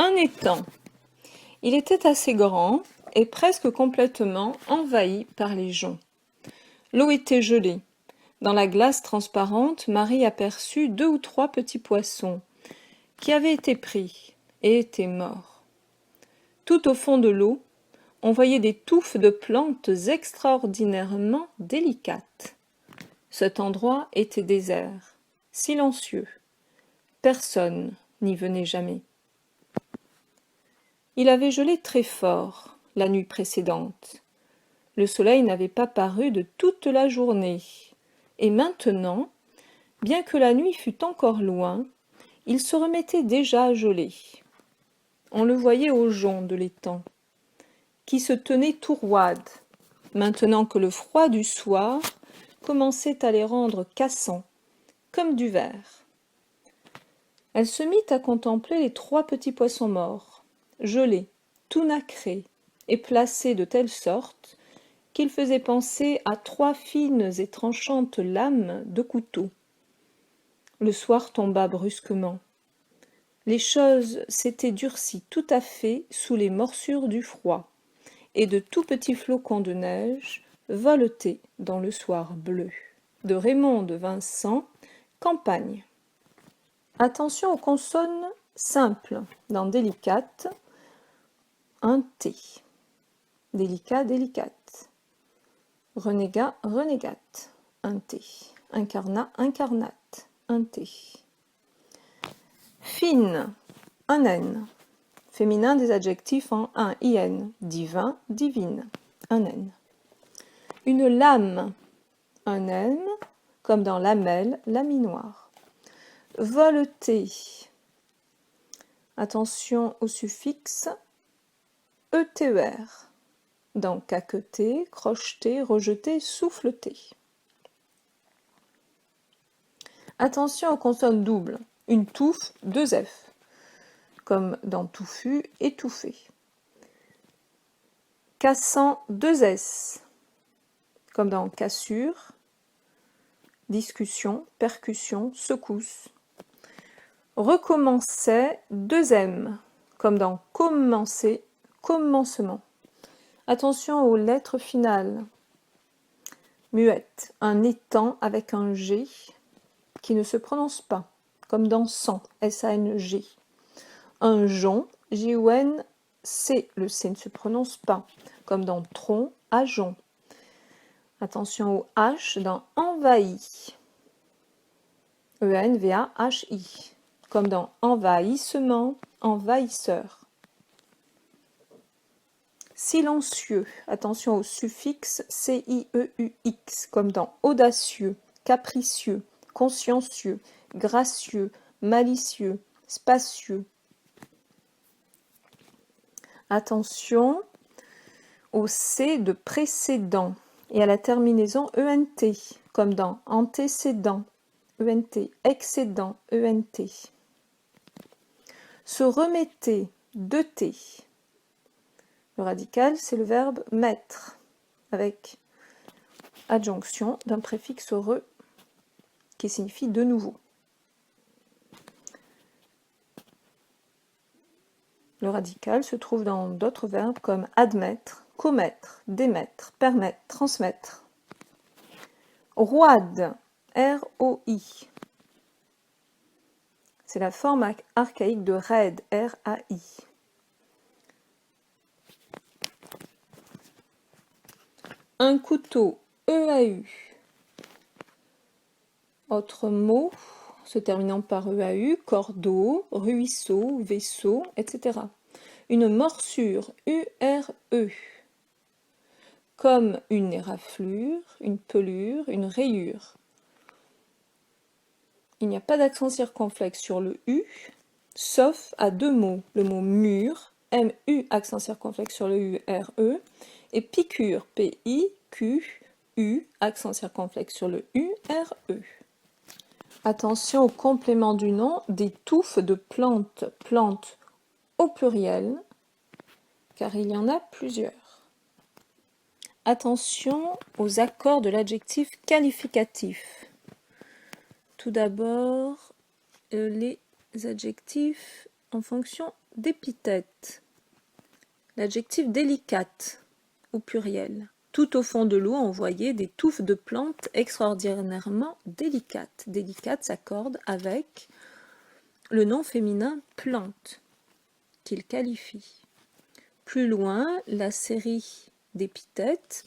Un étang. Il était assez grand et presque complètement envahi par les joncs. L'eau était gelée. Dans la glace transparente, Marie aperçut 2 ou 3 petits poissons qui avaient été pris et étaient morts. Tout au fond de l'eau, on voyait des touffes de plantes extraordinairement délicates. Cet endroit était désert, silencieux. Personne n'y venait jamais. Il avait gelé très fort la nuit précédente. Le soleil n'avait pas paru de toute la journée, et maintenant, bien que la nuit fût encore loin, il se remettait déjà à geler. On le voyait aux joncs de l'étang, qui se tenaient tout roides, maintenant que le froid du soir commençait à les rendre cassants, comme du verre. Elle se mit à contempler les 3 petits poissons morts, gelés, tout nacrés, et placés de telle sorte qu'ils faisaient penser à 3 fines et tranchantes lames de couteau. Le soir tomba brusquement. Les choses s'étaient durcies tout à fait sous les morsures du froid, et de tout petits flocons de neige voletaient dans le soir bleu. De Raymond de Vincent, Campagne. Attention aux consonnes simples. Dans délicate, un T. Délicat, délicate. Renégat, renégate, un T. Incarnat, incarnate, un T. Fine, un N. Féminin des adjectifs en un, IN. Divin, divine, un N. Une lame, un N, comme dans lamelle, laminoir. Voleter. Attention au suffixe ETER. Dans caqueter, crocheter, rejeter, souffleter. Attention aux consonnes doubles. Une touffe, 2 F, comme dans touffu, étouffé. Cassant, 2 S, comme dans cassure, discussion, percussion, secousse. Recommençait, 2 M, comme dans commencer, commencement. Attention aux lettres finales. Muette, un étang avec un G qui ne se prononce pas, comme dans sang, S-A-N-G. Un jonc, J-O-N-C, le C ne se prononce pas, comme dans tronc, ajon. Attention au H dans envahi, E-N-V-A-H-I, comme dans envahissement, envahisseur. Silencieux, attention au suffixe C-I-E-U-X, comme dans audacieux, capricieux, consciencieux, gracieux, malicieux, spacieux. Attention au C de précédent et à la terminaison ENT, comme dans antécédent, ENT, excédent, ENT. Se remettez, 2 T. Le radical, c'est le verbe mettre, avec adjonction d'un préfixe re qui signifie de nouveau. Le radical se trouve dans d'autres verbes comme admettre, commettre, démettre, permettre, transmettre. Roide, R-O-I. C'est la forme archaïque de raide, R-A-I. Un couteau, E-A-U. Autre mot se terminant par EAU, cordeau, ruisseau, vaisseau, etc. Une morsure, U-R-E. Comme une éraflure, une pelure, une rayure. Il n'y a pas d'accent circonflexe sur le U, sauf à 2 mots. Le mot mur, M-U, accent circonflexe sur le U-R-E, et piqûre, P-I-Q-U, accent circonflexe sur le U-R-E. Attention au complément du nom des touffes de plantes, plantes au pluriel, car il y en a plusieurs. Attention aux accords de l'adjectif qualificatif. Tout d'abord, les adjectifs en fonction d'épithète. L'adjectif délicate au pluriel. Tout au fond de l'eau, on voyait des touffes de plantes extraordinairement délicates. Délicate s'accorde avec le nom féminin plante qu'il qualifie. Plus loin, la série d'épithètes,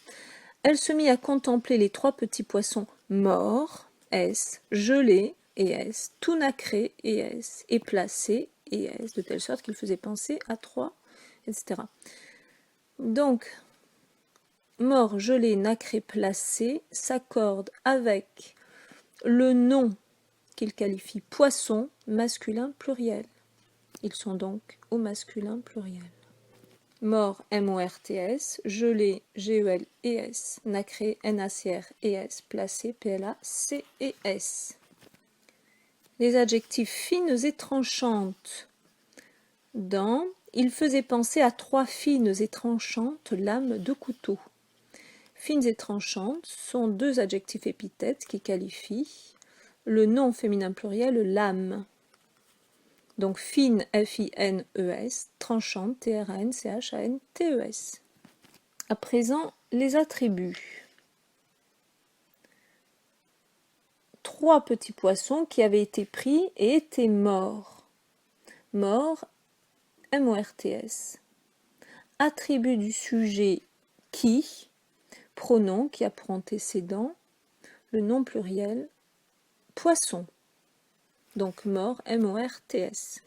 elle se mit à contempler les 3 petits poissons morts, S, gelés, et S, tout nacré, et S, et placé, et S, de telle sorte qu'il faisait penser à 3, etc. Donc, mort, gelé, nacré, placé s'accorde avec le nom qu'il qualifie poisson, masculin, pluriel. Ils sont donc au masculin pluriel. Mort, M-O-R-T-S, gelé, G-E-L-E-S, nacré, N-A-C-R-E-S, placé, P-L-A-C-E-S. Les adjectifs fines et tranchantes. Dans « Il faisait penser à 3 fines et tranchantes lames de couteau ». Fines et tranchantes sont 2 adjectifs épithètes qui qualifient le nom féminin pluriel lame. Donc fine, F-I-N-E-S, tranchante, T-R-A-N-C-H-A-N-T-E-S. À présent, les attributs. 3 petits poissons qui avaient été pris et étaient morts. Mort, M-O-R-T-S. Attribut du sujet qui, pronom qui a pour antécédent le nom pluriel poisson. Donc mort, M-O-R-T-S.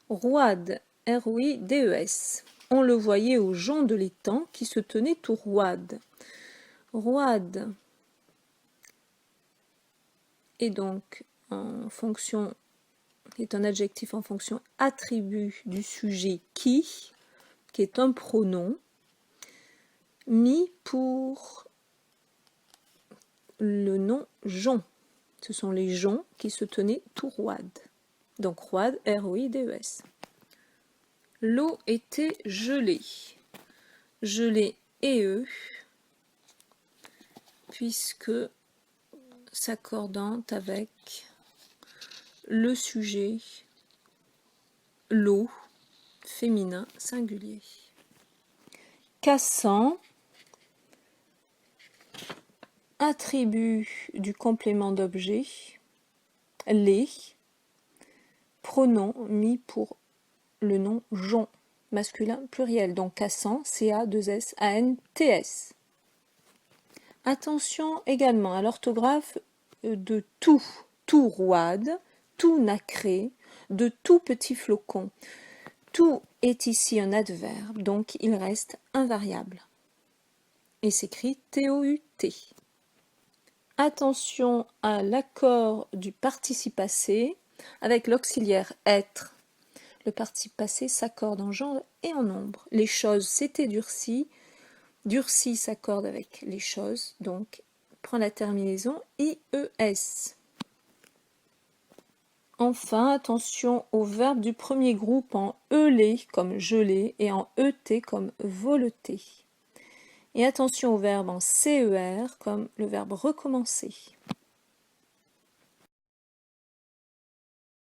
Roide, R-O-I-D-E-S. On le voyait au jonc de l'étang qui se tenait tout roide. Roide est donc est un adjectif en fonction attribut du sujet qui est un pronom, mis pour le nom jonc. Ce sont les joncs qui se tenaient tout roide. Donc roide, R-O-I-D-E-S. L'eau était gelée. Gelée E, puisque s'accordant avec le sujet l'eau, féminin singulier. Cassant, attribut du complément d'objet, les, pronom mis pour le nom jonc, masculin pluriel, donc cassant, C-A-2-S-A-N-T-S. Attention également à l'orthographe de tout roide, tout nacré, de tout petit flocon. Tout est ici un adverbe, donc il reste invariable. Et s'écrit T-O-U-T. Attention à l'accord du participe passé avec l'auxiliaire être. Le participe passé s'accorde en genre et en nombre. Les choses s'étaient durcies. Durci s'accorde avec les choses, donc prend la terminaison IES. Enfin, attention au verbe du premier groupe en ELé comme gelé et en ET comme voleté. Et attention au verbe en CER comme le verbe recommencer.